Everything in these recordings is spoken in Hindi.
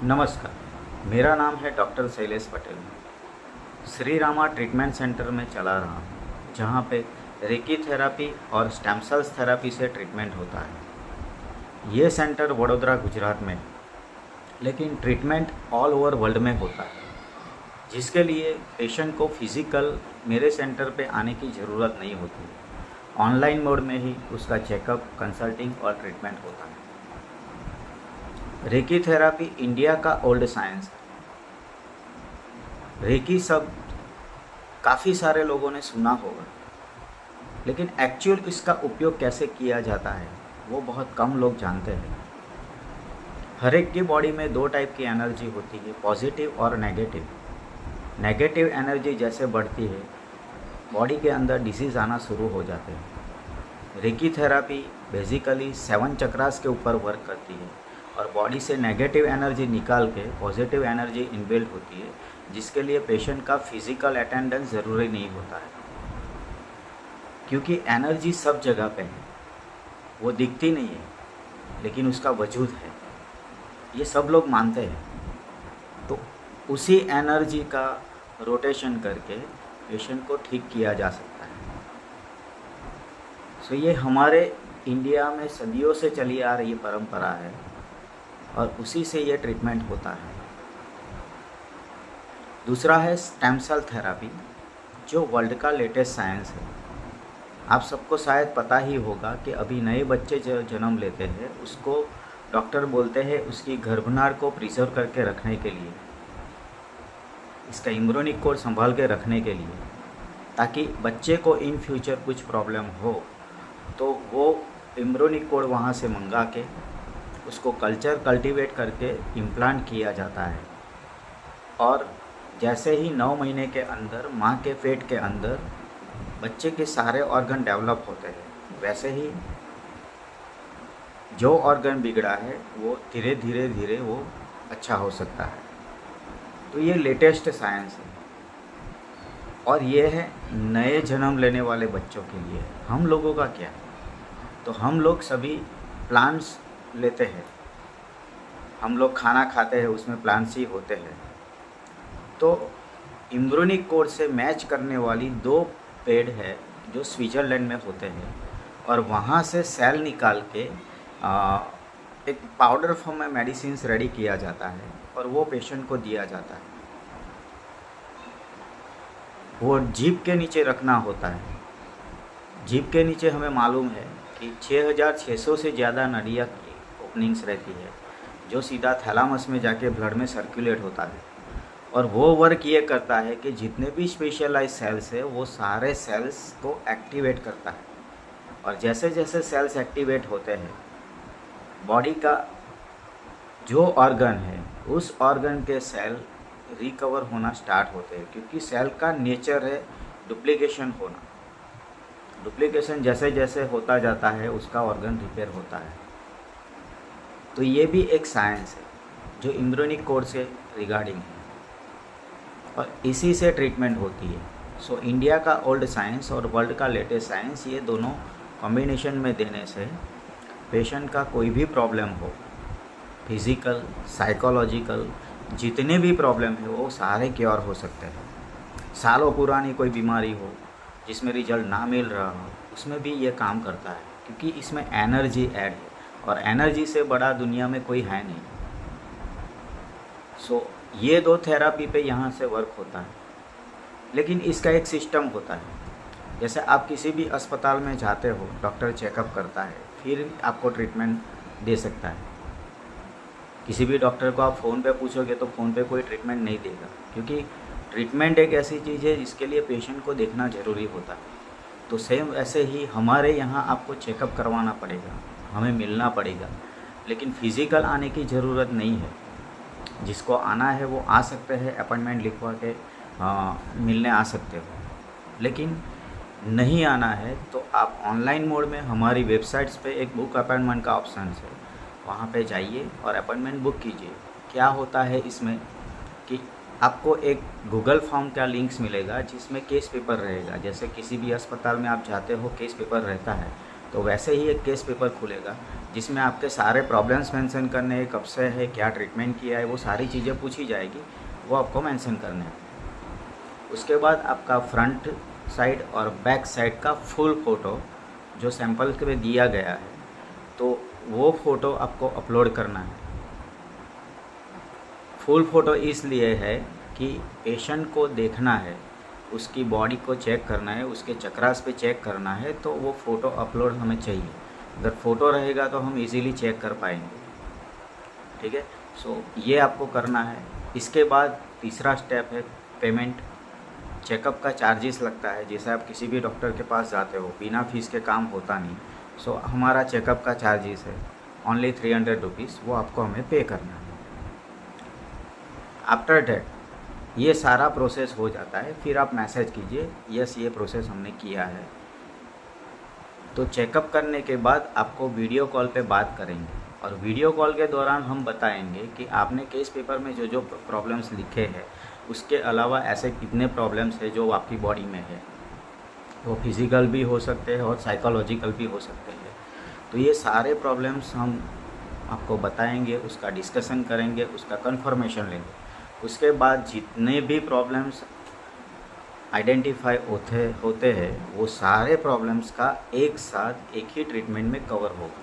नमस्कार, मेरा नाम है doctor Shailesh Patel. Shri Rama treatment centre में चला रहा हूँ, जहाँ पे रेकी थेरापी और स्टेम सेल्स थेरापी से ट्रीटमेंट होता है। ये सेंटर वडोदरा गुजरात में है, लेकिन ट्रीटमेंट ऑल ओवर वर्ल्ड में होता है, जिसके लिए पेशेंट को फिज़िकल मेरे सेंटर पे आने की ज़रूरत नहीं होती। ऑनलाइन मोड में ही उसका चेकअप, कंसल्टिंग और ट्रीटमेंट होता है। रेकी थेरापी इंडिया का ओल्ड साइंस है। रेकी शब्द काफ़ी सारे लोगों ने सुना होगा, लेकिन एक्चुअल इसका उपयोग कैसे किया जाता है वो बहुत कम लोग जानते हैं। हर एक की बॉडी में दो टाइप की एनर्जी होती है, पॉजिटिव और नेगेटिव। नेगेटिव एनर्जी जैसे बढ़ती है, बॉडी के अंदर डिसीज़ आना शुरू हो जाते हैं। रेकी थेरापी बेसिकली 7 चक्रास के ऊपर वर्क करती है और बॉडी से नेगेटिव एनर्जी निकाल के पॉजिटिव एनर्जी इनबिल्ट होती है, जिसके लिए पेशेंट का फिज़िकल अटेंडेंस ज़रूरी नहीं होता है, क्योंकि एनर्जी सब जगह पे है। वो दिखती नहीं है, लेकिन उसका वजूद है, ये सब लोग मानते हैं। तो उसी एनर्जी का रोटेशन करके पेशेंट को ठीक किया जा सकता है। सो ये हमारे इंडिया में सदियों से चली आ रही परंपरा है और उसी से ये ट्रीटमेंट होता है। दूसरा है स्टेम सेल थेरापी, जो वर्ल्ड का लेटेस्ट साइंस है। आप सबको शायद पता ही होगा कि अभी नए बच्चे जो जन्म लेते हैं, उसको डॉक्टर बोलते हैं उसकी गर्भनाड़ को प्रिजर्व करके रखने के लिए, इसका इम्ब्रोनिक कोड संभाल के रखने के लिए, ताकि बच्चे को इन फ्यूचर कुछ प्रॉब्लम हो तो वो इम्ब्रोनिक कोड वहाँ से मंगा के उसको कल्टीवेट करके इम्प्लांट किया जाता है। और जैसे ही 9 महीने के अंदर माँ के पेट के अंदर बच्चे के सारे ऑर्गन डेवलप होते हैं, वैसे ही जो ऑर्गन बिगड़ा है वो धीरे धीरे वो अच्छा हो सकता है। तो ये लेटेस्ट साइंस है और ये है नए जन्म लेने वाले बच्चों के लिए। हम लोगों का क्या? तो हम लोग सभी प्लांट्स लेते हैं, हम लोग खाना खाते हैं, उसमें प्लांट्स ही होते हैं। तो इम्ब्रोनिक कोड से मैच करने वाली 2 पेड़ है जो स्विट्ज़रलैंड में होते हैं, और वहाँ से सेल निकाल के एक पाउडर फॉर्म में मेडिसिन्स रेडी किया जाता है और वो पेशेंट को दिया जाता है। वो जीभ के नीचे रखना होता है। जीभ के नीचे हमें मालूम है कि 6600 से ज़्यादा नलिया की ओपनिंग्स रहती है, जो सीधा थैलामस में जाके ब्लड में सर्कुलेट होता है। और वो वर्क ये करता है कि जितने भी स्पेशलाइज सेल्स है वो सारे सेल्स को एक्टिवेट करता है, और जैसे जैसे सेल्स एक्टिवेट होते हैं, बॉडी का जो ऑर्गन है उस ऑर्गन के सेल रिकवर होना स्टार्ट होते हैं, क्योंकि सेल का नेचर है डुप्लीकेशन होना। डुप्लीकेशन जैसे जैसे होता जाता है उसका ऑर्गन रिपेयर होता है। तो ये भी एक साइंस है जो इम्ब्रोनिक कोड से रिगार्डिंग है, और इसी से ट्रीटमेंट होती है। सो इंडिया का ओल्ड साइंस और वर्ल्ड का लेटेस्ट साइंस, ये दोनों कॉम्बिनेशन में देने से पेशेंट का कोई भी प्रॉब्लम हो, फिज़िकल, साइकोलॉजिकल, जितने भी प्रॉब्लम है वो सारे क्योर हो सकते हैं। सालों पुरानी कोई बीमारी हो जिसमें रिजल्ट ना मिल रहा हो, उसमें भी ये काम करता है, क्योंकि इसमें एनर्जी ऐड है, और एनर्जी से बड़ा दुनिया में कोई है नहीं। सो ये 2 थेरापी पे यहाँ से वर्क होता है, लेकिन इसका एक सिस्टम होता है। जैसे आप किसी भी अस्पताल में जाते हो, डॉक्टर चेकअप करता है, फिर आपको ट्रीटमेंट दे सकता है। किसी भी डॉक्टर को आप फ़ोन पे पूछोगे तो फ़ोन पे कोई ट्रीटमेंट नहीं देगा, क्योंकि ट्रीटमेंट एक ऐसी चीज़ है जिसके लिए पेशेंट को देखना ज़रूरी होता है। तो सेम ऐसे ही हमारे यहाँ आपको चेकअप करवाना पड़ेगा, हमें मिलना पड़ेगा, लेकिन फ़िज़िकल आने की ज़रूरत नहीं है। जिसको आना है वो आ सकते हैं, अपॉइंटमेंट लिखवा के मिलने आ सकते हो। लेकिन नहीं आना है तो आप ऑनलाइन मोड में हमारी वेबसाइट्स पे एक बुक अपॉइंटमेंट का ऑप्शन है, वहाँ पे जाइए और अपॉइंटमेंट बुक कीजिए। क्या होता है इसमें कि आपको एक गूगल फॉर्म का लिंक्स मिलेगा जिसमें केस पेपर रहेगा। जैसे किसी भी अस्पताल में आप जाते हो केस पेपर रहता है, तो वैसे ही एक केस पेपर खुलेगा जिसमें आपके सारे प्रॉब्लम्स मेंशन करने हैं, कब से है, क्या ट्रीटमेंट किया है, वो सारी चीज़ें पूछी जाएगी, वो आपको मेंशन करने हैं। उसके बाद आपका फ्रंट साइड और बैक साइड का फुल फ़ोटो जो सैंपल के में दिया गया है, तो वो फ़ोटो आपको अपलोड करना है। फुल फ़ोटो इसलिए है कि पेशेंट को देखना है, उसकी बॉडी को चेक करना है, उसके चक्रास पे चेक करना है, तो वो फ़ोटो अपलोड हमें चाहिए। अगर फ़ोटो रहेगा तो हम इजीली चेक कर पाएंगे, ठीक है। सो ये आपको करना है। इसके बाद तीसरा स्टेप है पेमेंट। चेकअप का चार्जेस लगता है, जैसे आप किसी भी डॉक्टर के पास जाते हो, बिना फीस के काम होता नहीं। सो हमारा चेकअप का चार्जेस है ओनली 300 रुपीज़, वो आपको हमें पे करना है। आफ्टर डेट ये सारा प्रोसेस हो जाता है, फिर आप मैसेज कीजिए यस ये प्रोसेस हमने किया है। तो चेकअप करने के बाद आपको वीडियो कॉल पे बात करेंगे, और वीडियो कॉल के दौरान हम बताएंगे कि आपने केस पेपर में जो जो प्रॉब्लम्स लिखे हैं, उसके अलावा ऐसे कितने प्रॉब्लम्स हैं जो आपकी बॉडी में है। वो फिज़िकल भी हो सकते हैं और साइकोलॉजिकल भी हो सकते हैं। तो ये सारे प्रॉब्लम्स हम आपको बताएंगे, उसका डिस्कशन करेंगे, उसका कंफर्मेशन लेंगे। उसके बाद जितने भी प्रॉब्लम्स आइडेंटिफाई होते हैं, वो सारे प्रॉब्लम्स का एक साथ एक ही ट्रीटमेंट में कवर होगा।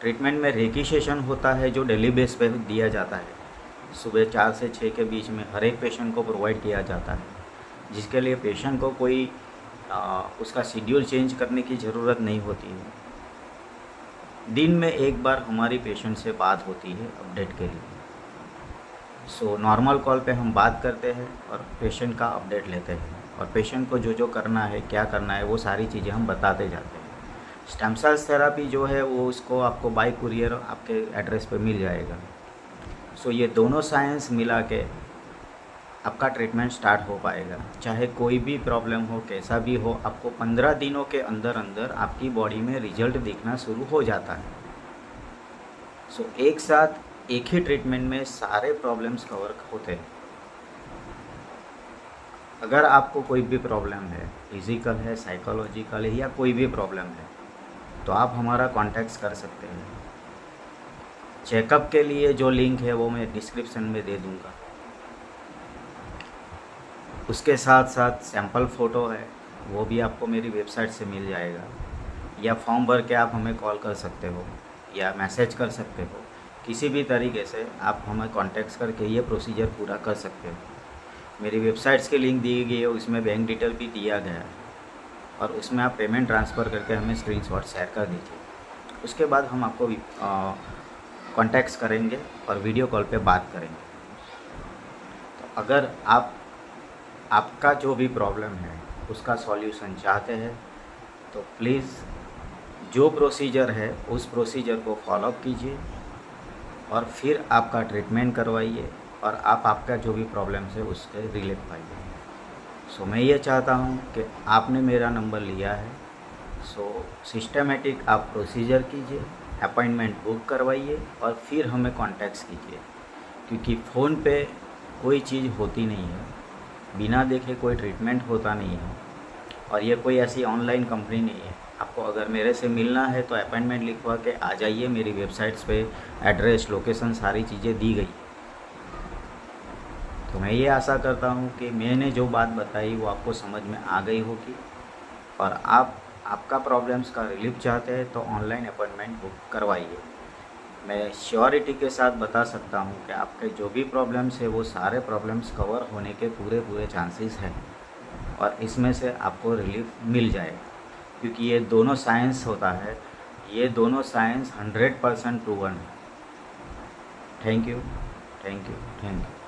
ट्रीटमेंट में रेकी सेशन होता है जो डेली बेस पे दिया जाता है, सुबह 4 से 6 के बीच में हर एक पेशेंट को प्रोवाइड किया जाता है, जिसके लिए पेशेंट को कोई उसका शेड्यूल चेंज करने की ज़रूरत नहीं होती है। दिन में एक बार हमारी पेशेंट से बात होती है अपडेट के लिए। सो नॉर्मल कॉल पे हम बात करते हैं और पेशेंट का अपडेट लेते हैं, और पेशेंट को जो जो करना है, क्या करना है, वो सारी चीज़ें हम बताते जाते हैं। स्टेम सेल्स थेरापी जो है वो उसको आपको बाय कुरियर आपके एड्रेस पे मिल जाएगा। सो ये दोनों साइंस मिला के आपका ट्रीटमेंट स्टार्ट हो पाएगा। चाहे कोई भी प्रॉब्लम हो, कैसा भी हो, आपको 15 दिनों के अंदर अंदर आपकी बॉडी में रिजल्ट दिखना शुरू हो जाता है। सो एक साथ एक ही ट्रीटमेंट में सारे प्रॉब्लम्स कवर होते हैं। अगर आपको कोई भी प्रॉब्लम है, फिज़िकल है, साइकोलॉजिकल है, या कोई भी प्रॉब्लम है, तो आप हमारा कॉन्टैक्ट कर सकते हैं। चेकअप के लिए जो लिंक है वो मैं डिस्क्रिप्शन में दे दूँगा। उसके साथ साथ सैंपल फ़ोटो है, वो भी आपको मेरी वेबसाइट से मिल जाएगा, या फॉर्म भर के आप हमें कॉल कर सकते हो या मैसेज कर सकते हो। किसी भी तरीके से आप हमें कॉन्टैक्ट करके ये प्रोसीजर पूरा कर सकते हो। मेरी वेबसाइट्स की लिंक दी गई है, उसमें बैंक डिटेल भी दिया गया है, और उसमें आप पेमेंट ट्रांसफ़र करके हमें स्क्रीनशॉट शेयर कर दीजिए। उसके बाद हम आपको कॉन्टैक्ट करेंगे और वीडियो कॉल पे बात करेंगे। तो अगर आपका जो भी प्रॉब्लम है उसका सॉल्यूशन चाहते हैं, तो प्लीज़ जो प्रोसीजर है उस प्रोसीजर को फॉलोअप कीजिए, और फिर आपका ट्रीटमेंट करवाइए, और आप आपका जो भी प्रॉब्लम है उससे रिलीफ पाइए। सो मैं ये चाहता हूँ कि आपने मेरा नंबर लिया है, सो सिस्टमेटिक आप प्रोसीजर कीजिए, अपॉइंटमेंट बुक करवाइए, और फिर हमें कॉन्टैक्ट कीजिए। क्योंकि फ़ोन पे कोई चीज़ होती नहीं है, बिना देखे कोई ट्रीटमेंट होता नहीं है, और ये कोई ऐसी ऑनलाइन कंपनी नहीं है। आपको अगर मेरे से मिलना है तो अपॉइंटमेंट लिखवा के आ जाइए। मेरी वेबसाइट्स पे एड्रेस, लोकेशन, सारी चीज़ें दी गई। तो मैं ये आशा करता हूँ कि मैंने जो बात बताई वो आपको समझ में आ गई होगी, और आपका प्रॉब्लम्स का रिलीफ चाहते हैं तो ऑनलाइन अपॉइंटमेंट बुक करवाइए। मैं श्योरिटी के साथ बता सकता हूँ कि आपके जो भी प्रॉब्लम्स है वो सारे प्रॉब्लम्स कवर होने के पूरे चांसेस हैं, और इसमें से आपको रिलीफ मिल जाएगा। क्योंकि ये दोनों साइंस होता है, ये दोनों साइंस 100% प्रूवन है। Thank you, thank you, thank you.